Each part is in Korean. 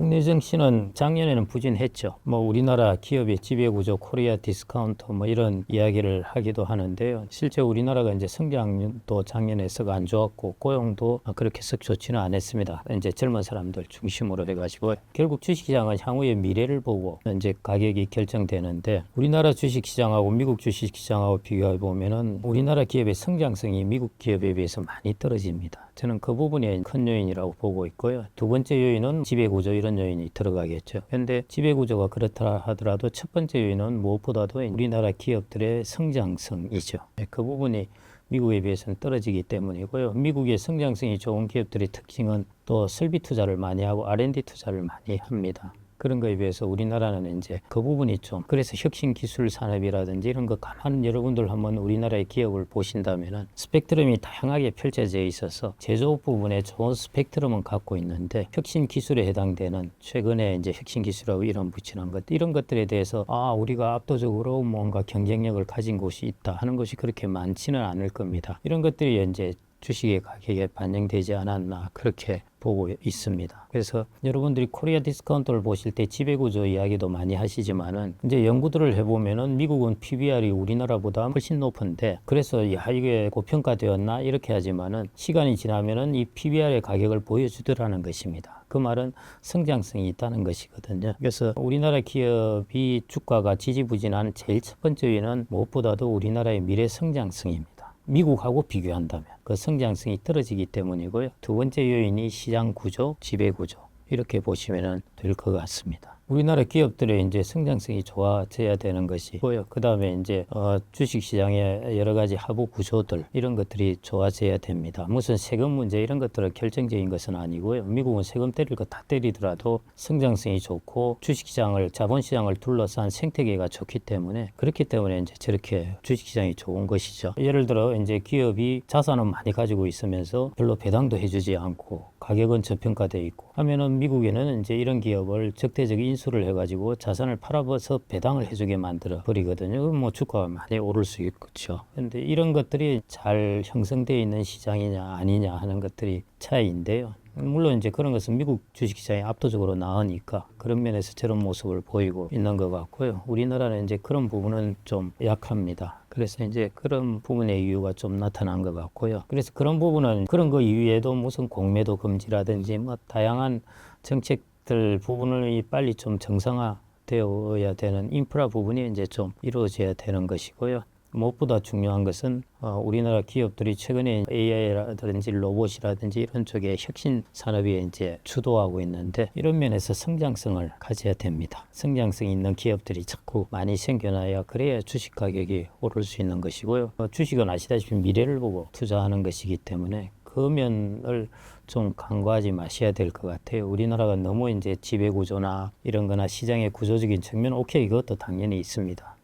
홍내정 씨는 작년에는 부진했죠. 뭐 우리나라 기업의 지배구조, 코리아 디스카운터 뭐 이런 이야기를 하기도 하는데요. 실제 우리나라가 이제 성장도 작년에 썩 안 좋았고 고용도 그렇게 썩 좋지는 않았습니다. 이제 젊은 사람들 중심으로 해가지고 결국 주식시장은 향후의 미래를 보고 이제 가격이 결정되는데 우리나라 주식시장하고 미국 주식시장하고 비교해 보면은 우리나라 기업의 성장성이 미국 기업에 비해서 많이 떨어집니다. 저는 그 부분이 큰 요인이라고 보고 있고요. 두 번째 요인은 지배구조 이런 요인이 들어가겠죠. 그런데 지배구조가 그렇다 하더라도 첫 번째 요인은 무엇보다도 우리나라 기업들의 성장성이죠. 그 부분이 미국에 비해서는 떨어지기 때문이고요. 미국의 성장성이 좋은 기업들의 특징은 또 설비 투자를 많이 하고 R&D 투자를 많이 합니다. 그런 거에 비해서 우리나라는 이제 그 부분이 좀 그래서 혁신기술 산업이라든지 이런 거 가만 여러분들 한번 우리나라의 기업을 보신다면은 스펙트럼이 다양하게 펼쳐져 있어서 제조업 부분에 좋은 스펙트럼은 갖고 있는데 혁신기술에 해당되는 최근에 이제 혁신기술하고 이런 붙이는 것 이런 것들에 대해서 우리가 압도적으로 뭔가 경쟁력을 가진 곳이 있다 하는 것이 그렇게 많지는 않을 겁니다. 이런 것들이 이제 주식의 가격에 반영되지 않았나 그렇게 보고 있습니다. 그래서 여러분들이 코리아 디스카운트를 보실 때 지배구조 이야기도 많이 하시지만은 이제 연구들을 해보면은 미국은 PBR이 우리나라보다 훨씬 높은데 그래서 이게 고평가되었나 이렇게 하지만은 시간이 지나면은 이 PBR의 가격을 보여주더라는 것입니다. 그 말은 성장성이 있다는 것이거든요. 그래서 우리나라 기업이 주가가 지지부진한 제일 첫 번째 요인은 무엇보다도 우리나라의 미래 성장성입니다. 미국하고 비교한다면 그 성장성이 떨어지기 때문이고요. 두 번째 요인이 시장 구조, 지배 구조 이렇게 보시면 될 것 같습니다. 우리나라 기업들의 이제 성장성이 좋아져야 되는 것이고요. 그 다음에 이제 주식시장의 여러 가지 하부 구조들 이런 것들이 좋아져야 됩니다. 무슨 세금 문제 이런 것들은 결정적인 것은 아니고요. 미국은 세금 때릴 거 다 때리더라도 성장성이 좋고 주식시장을 자본시장을 둘러싼 생태계가 좋기 때문에 그렇기 때문에 이제 저렇게 주식시장이 좋은 것이죠. 예를 들어 이제 기업이 자산은 많이 가지고 있으면서 별로 배당도 해주지 않고 가격은 저평가돼 있고 하면은 미국에는 이제 이런 기업을 적대적 인수를 해가지고 자산을 팔아서 배당을 해주게 만들어 버리거든요. 뭐 주가가 많이 오를 수 있겠죠. 그런데 이런 것들이 잘 형성되어 있는 시장이냐 아니냐 하는 것들이 차이인데요. 물론 이제 그런 것은 미국 주식시장이 압도적으로 나으니까 그런 면에서 저런 모습을 보이고 있는 것 같고요. 우리나라는 이제 그런 부분은 좀 약합니다. 그래서 이제 그런 부분의 이유가 좀 나타난 것 같고요. 그래서 그런 부분은 그런 거 이외에도 무슨 공매도 금지라든지 뭐 다양한 정책들 부분을 빨리 좀 정상화되어야 되는 인프라 부분이 이제 좀 이루어져야 되는 것이고요. 무엇보다 중요한 것은 우리나라 기업들이 최근에 AI라든지 로봇이라든지 이런 쪽에 혁신 산업이 이제 주도하고 있는데 이런 면에서 성장성을 가져야 됩니다. 성장성 있는 기업들이 자꾸 많이 생겨나야 그래야 주식 가격이 오를 수 있는 것이고요. 주식은 아시다시피 미래를 보고 투자하는 것이기 때문에 그 면을 좀 간과하지 마셔야 될 것 같아요. 우리나라가 너무 이제 지배구조나 이런 거나 시장의 구조적인 측면, 오케이, 이것도 당연히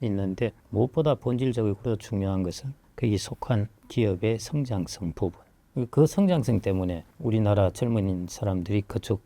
있는데 무엇보다 본질적으로 중요한 것은 거기 속한 기업의 성장성 부분. 그 성장성 때문에 우리나라 젊은 사람들이 그쪽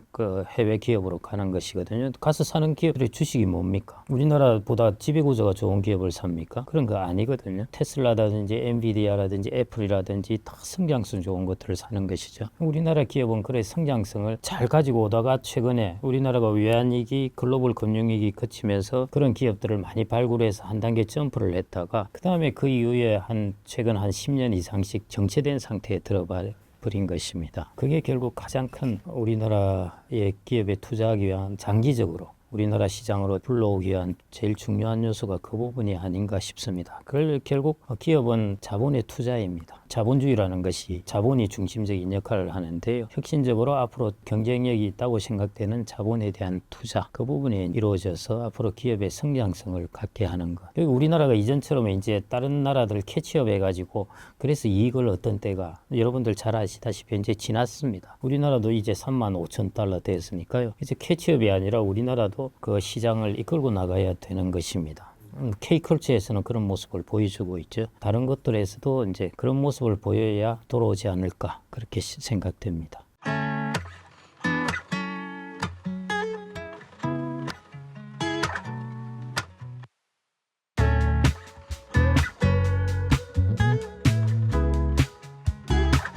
해외 기업으로 가는 것이거든요. 가서 사는 기업들의 주식이 뭡니까? 우리나라보다 지배구조가 좋은 기업을 삽니까? 그런 거 아니거든요. 테슬라라든지 엔비디아라든지 애플이라든지 다 성장성 좋은 것들을 사는 것이죠. 우리나라 기업은 그래 성장성을 잘 가지고 오다가 최근에 우리나라가 외환위기, 글로벌 금융위기 거치면서 그런 기업들을 많이 발굴해서 한 단계 점프를 했다가 그 다음에 그 이후에 최근 한 10년 이상씩 정체된 상태에 들어봐 버린 것입니다. 그게 결국 가장 큰 우리나라의 기업에 투자하기 위한 장기적으로 우리나라 시장으로 불러오기 위한 제일 중요한 요소가 그 부분이 아닌가 싶습니다. 그걸 결국 기업은 자본의 투자입니다. 자본주의라는 것이 자본이 중심적인 역할을 하는데요. 혁신적으로 앞으로 경쟁력이 있다고 생각되는 자본에 대한 투자, 그 부분이 이루어져서 앞으로 기업의 성장성을 갖게 하는 것. 그리고 우리나라가 이전처럼 이제 다른 나라들 캐치업 해가지고 그래서 이익을 얻던 때가 여러분들 잘 아시다시피 이제 지났습니다. 우리나라도 이제 35,000달러 됐으니까요. 이제 캐치업이 아니라 우리나라도 그 시장을 이끌고 나가야 되는 것입니다. K컬처에서는 그런 모습을 보여주고 있죠. 다른 것들에서도 이제 그런 모습을 보여야 돌아오지 않을까 그렇게 생각됩니다.